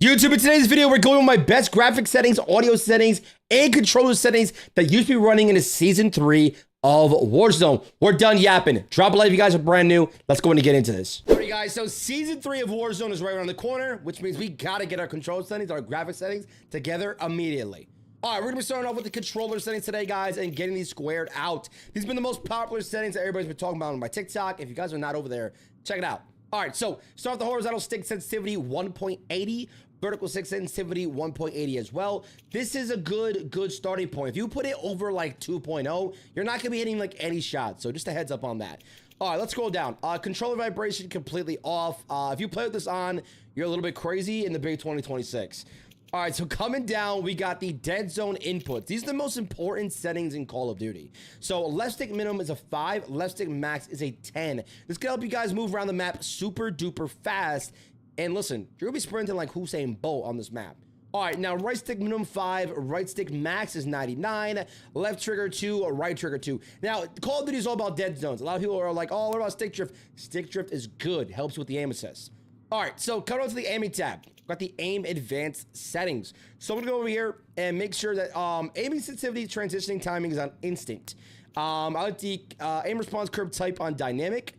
YouTube, in today's video, we're going with my best graphic settings, audio settings, and controller settings that used to be running in Season 3 of Warzone. We're done yapping. Drop a like if you guys are brand new. Let's go in and get into this. All right, guys, so Season 3 of Warzone is right around the corner, which means we gotta get our controller settings, our graphic settings together immediately. All right, we're gonna be starting off with the controller settings today, guys, and getting these squared out. These have been the most popular settings that everybody's been talking about on my TikTok. If you guys are not over there, check it out. All right, so start with the horizontal stick sensitivity 1.80. Vertical stick sensitivity 1.80 as well. This is a good starting point. If you put it over like 2.0, you're not gonna be hitting like any shots. So just a heads up on that. All right, let's scroll down. Controller vibration completely off. If you play with this on, you're a little bit crazy in the big 2026. All right, so coming down, we got the dead zone inputs. These are the most important settings in Call of Duty. So left stick minimum is a 5, left stick max is a 10. This can help you guys move around the map super duper fast. And listen, you're gonna be sprinting like Usain Bolt on this map. All right, now right stick minimum 5, right stick max is 99, left trigger 2, right trigger 2. Now, Call of Duty is all about dead zones. A lot of people are like, oh, what about stick drift? Stick drift is good, helps with the aim assist. All right, so coming on to the aiming tab. Got the aim advanced settings. So I'm gonna go over here and make sure that aiming sensitivity, transitioning timing is on instant. I like the aim response curve type on dynamic.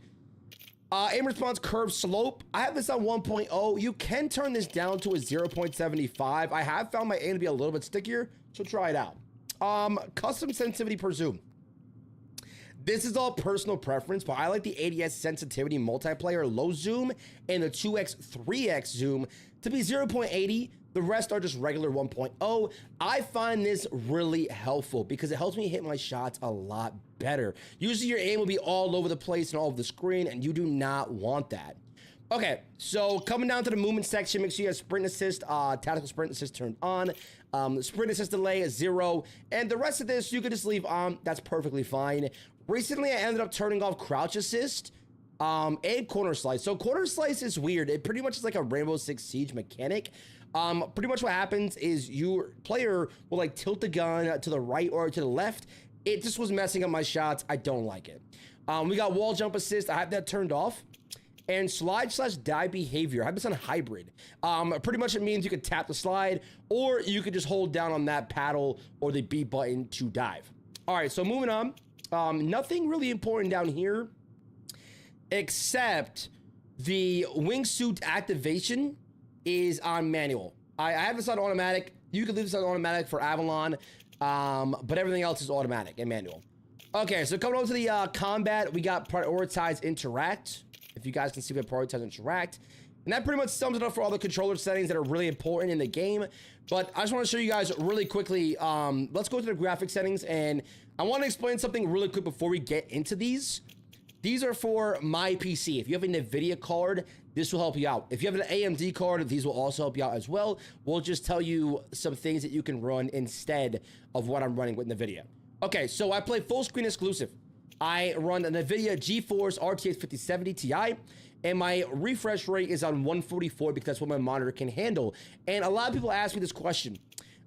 Aim response curve slope, I have this on 1.0. You can turn this down to a 0.75. I have found my aim to be a little bit stickier, so try it out. Custom sensitivity per zoom. This is all personal preference, but I like the ADS sensitivity multiplayer low zoom and the 2x, 3x zoom to be 0.80. The rest are just regular 1.0. I find this really helpful because it helps me hit my shots a lot better. Usually your aim will be all over the place and all over the screen, and you do not want that. Okay, so coming down to the movement section, make sure you have sprint assist, tactical sprint assist turned on. The sprint assist delay is 0, and the rest of this you could just leave on. That's perfectly fine. Recently, I ended up turning off crouch assist and corner slice. So corner slice is weird. It pretty much is like a Rainbow Six Siege mechanic. Pretty much what happens is your player will like tilt the gun to the right or to the left. It just was messing up my shots. I don't like it. We got wall jump assist. I have that turned off. And slide/dive behavior. I have this on hybrid. Pretty much it means you could tap the slide or you could just hold down on that paddle or the B button to dive. All right, so moving on. Nothing really important down here except the wingsuit activation is on manual. I have this on automatic. You can leave this on automatic for Avalon, but everything else is automatic and manual. Okay, so coming on to the combat, we got prioritize interact. If you guys can see, we have prioritize interact. And that pretty much sums it up for all the controller settings that are really important in the game. But I just want to show you guys really quickly. Let's go to the graphic settings, and I want to explain something really quick before we get into these. These are for my PC. If you have a NVIDIA card, this will help you out. If you have an AMD card, these will also help you out as well. We'll just tell you some things that you can run instead of what I'm running with NVIDIA. Okay, so I play full screen exclusive. I run an NVIDIA GeForce RTX 5070 Ti, and my refresh rate is on 144 because that's what my monitor can handle. And a lot of people ask me this question.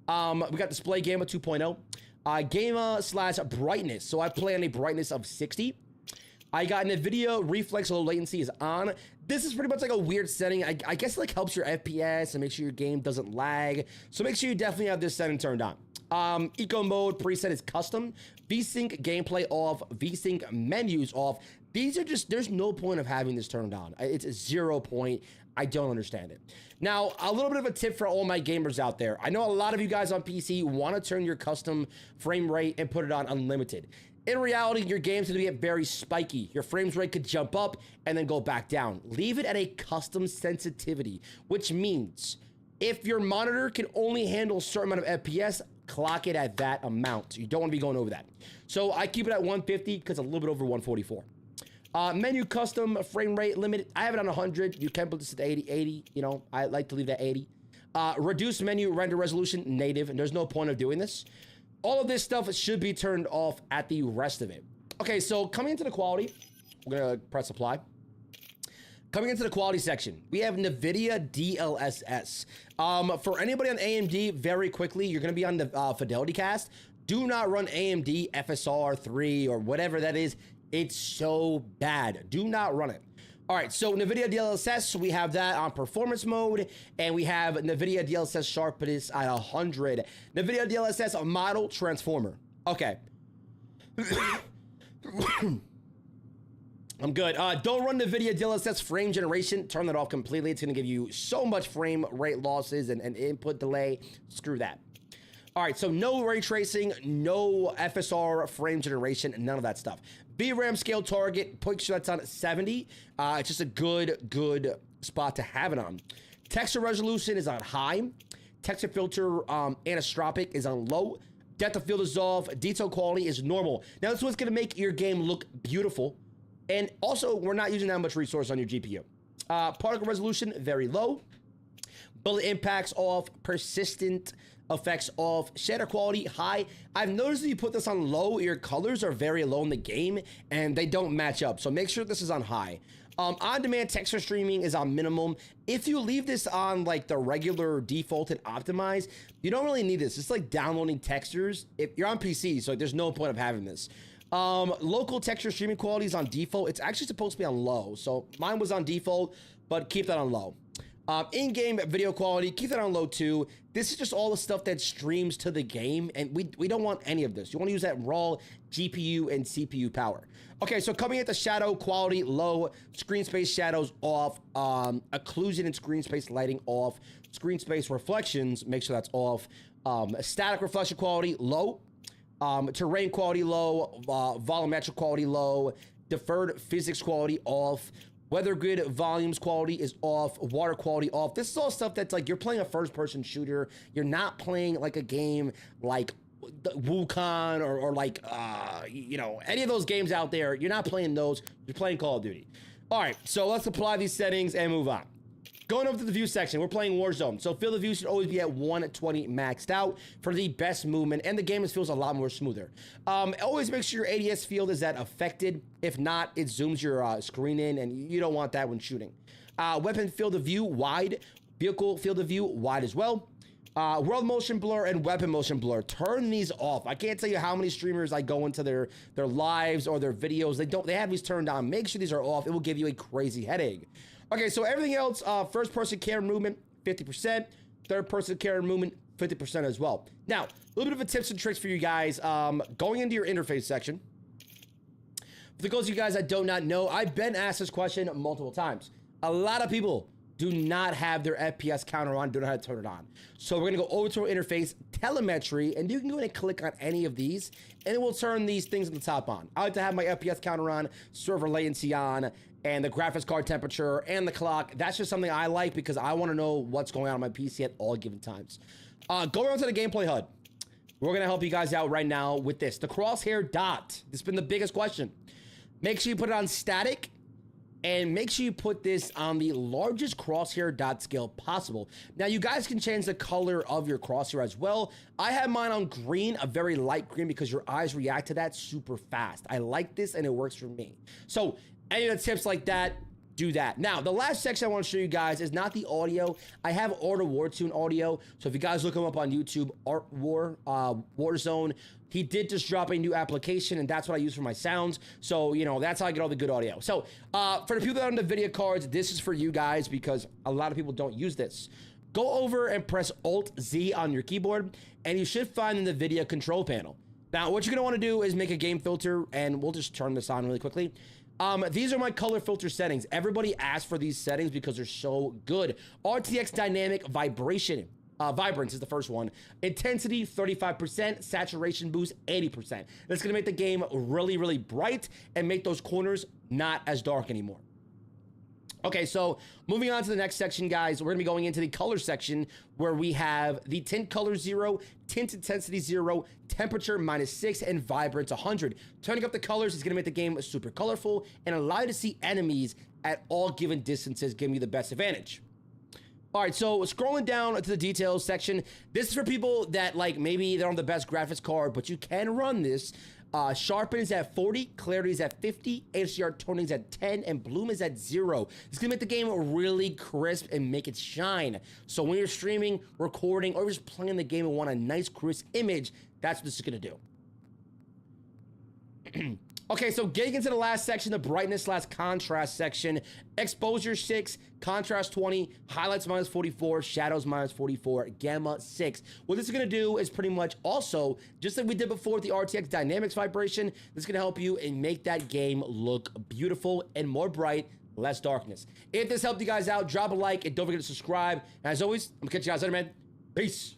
We got display gamma 2.0, gamma/brightness. So I play on a brightness of 60. I got NVIDIA reflex low latency is on. This is pretty much like a weird setting. I guess it like helps your FPS and make sure your game doesn't lag. So make sure you definitely have this setting turned on. Eco mode preset is custom. VSync gameplay off. VSync menus off. These are just, there's no point of having this turned on. It's a 0 point. I don't understand it. Now, a little bit of a tip for all my gamers out there. I know a lot of you guys on PC want to turn your custom frame rate and put it on unlimited. In reality, your game's gonna get very spiky. Your frames rate could jump up and then go back down. Leave it at a custom sensitivity, which means if your monitor can only handle a certain amount of FPS, clock it at that amount. You don't wanna be going over that. So I keep it at 150 because a little bit over 144. Menu custom frame rate limit. I have it on 100. You can put this at 80. You know, I like to leave that 80. Reduce menu render resolution native, and there's no point of doing this. All of this stuff should be turned off at the rest of it. Okay, so coming into the quality, we're gonna press apply. Coming into the quality section, we have NVIDIA DLSS. For anybody on AMD, very quickly, you're gonna be on the Fidelity Cast. Do not run AMD FSR 3 or whatever that is. It's so bad. Do not run it. All right, so NVIDIA DLSS, we have that on performance mode, and we have NVIDIA DLSS sharpness at 100. NVIDIA DLSS model transformer. Okay. I'm good. Don't run NVIDIA DLSS frame generation. Turn that off completely. It's going to give you so much frame rate losses and input delay. Screw that. All right, so no ray tracing, no FSR frame generation, none of that stuff. VRAM scale target, make sure that's on 70. It's just a good spot to have it on. Texture resolution is on high. Texture filter anisotropic is on low. Depth of field dissolve, detail quality is normal. Now, this is what's going to make your game look beautiful. And also, we're not using that much resource on your GPU. Particle resolution, very low. Bullet impacts off, persistent effects off, shader quality high. I've noticed that you put this on low, your colors are very low in the game and they don't match up. So make sure this is on high. On-demand texture streaming is on minimum. If you leave this on like the regular defaulted optimized, you don't really need this. It's like downloading textures. If you're on PC, so there's no point of having this. Local texture streaming quality is on default. It's actually supposed to be on low. So mine was on default, but keep that on low. In-game video quality, keep that on low too. This is just all the stuff that streams to the game, and we don't want any of this. You want to use that raw GPU and CPU power. Okay, so coming at the shadow quality, low. Screen space shadows off. Occlusion and screen space lighting off. Screen space reflections, make sure that's off. Static reflection quality, low. Terrain quality, low. Volumetric quality, low. Deferred physics quality, off. Weather grid volumes quality is off, water quality off. This is all stuff that's like you're playing a first-person shooter. You're not playing like a game like Wukong or like, you know, any of those games out there. You're not playing those. You're playing Call of Duty. All right, so let's apply these settings and move on. Going over to the view section, we're playing Warzone. So field of view should always be at 120 maxed out for the best movement, and the game feels a lot more smoother. Always make sure your ADS field is at affected. If not, it zooms your screen in, and you don't want that when shooting. Weapon field of view, wide. Vehicle field of view, wide as well. World motion blur and weapon motion blur. Turn these off. I can't tell you how many streamers I go into their lives or their videos. They have these turned on. Make sure these are off. It will give you a crazy headache. Okay, so everything else, first person camera movement, 50%. Third person camera movement, 50% as well. Now, a little bit of a tips and tricks for you guys. Going into your interface section. For those of you guys that do not know, I've been asked this question multiple times. A lot of people do not have their FPS counter on, don't know how to turn it on. So we're gonna go over to our interface, telemetry, and you can go ahead and click on any of these, and it will turn these things at the top on. I like to have my FPS counter on, server latency on, and the graphics card temperature, and the clock. That's just something I like because I wanna know what's going on my PC at all given times. Go around to the gameplay HUD. We're gonna help you guys out right now with this. The crosshair dot, this has been the biggest question. Make sure you put it on static, and make sure you put this on the largest crosshair dot scale possible. Now, you guys can change the color of your crosshair as well. I have mine on green, a very light green, because your eyes react to that super fast. I like this, and it works for me. So, any of the tips like that, do that. Now, the last section I want to show you guys is not the audio. I have Art of Warzone audio. So if you guys look him up on YouTube, Warzone, he did just drop a new application, and that's what I use for my sounds. So, you know, that's how I get all the good audio. So for the people that are on the video cards, this is for you guys because a lot of people don't use this. Go over and press Alt-Z on your keyboard, and you should find the NVIDIA control panel. Now, what you're going to want to do is make a game filter, and we'll just turn this on really quickly. These are my color filter settings. Everybody asks for these settings because they're so good. RTX dynamic vibration. Vibrance is the first one. Intensity, 35%. Saturation boost, 80%. That's going to make the game really, really bright and make those corners not as dark anymore. Okay, so moving on to the next section, guys, we're going to be going into the color section where we have the tint color 0, tint intensity 0, temperature -6, and vibrance 100. Turning up the colors is going to make the game super colorful and allow you to see enemies at all given distances, giving you the best advantage. All right, so scrolling down to the details section, this is for people that, like, maybe they don't have the best graphics card, but you can run this. Sharpen is at 40, clarity is at 50, HDR toning is at 10, and bloom is at 0. It's gonna make the game really crisp and make it shine. So when you're streaming, recording, or just playing the game and want a nice crisp image, that's what this is gonna do. Okay, so getting into the last section, the brightness / contrast section. Exposure 6, contrast 20, highlights -44, shadows -44, gamma 6. What this is going to do is pretty much also, just like we did before with the RTX dynamics vibration, this is going to help you and make that game look beautiful and more bright, less darkness. If this helped you guys out, drop a like and don't forget to subscribe. And as always, I'm going to catch you guys later, man. Peace.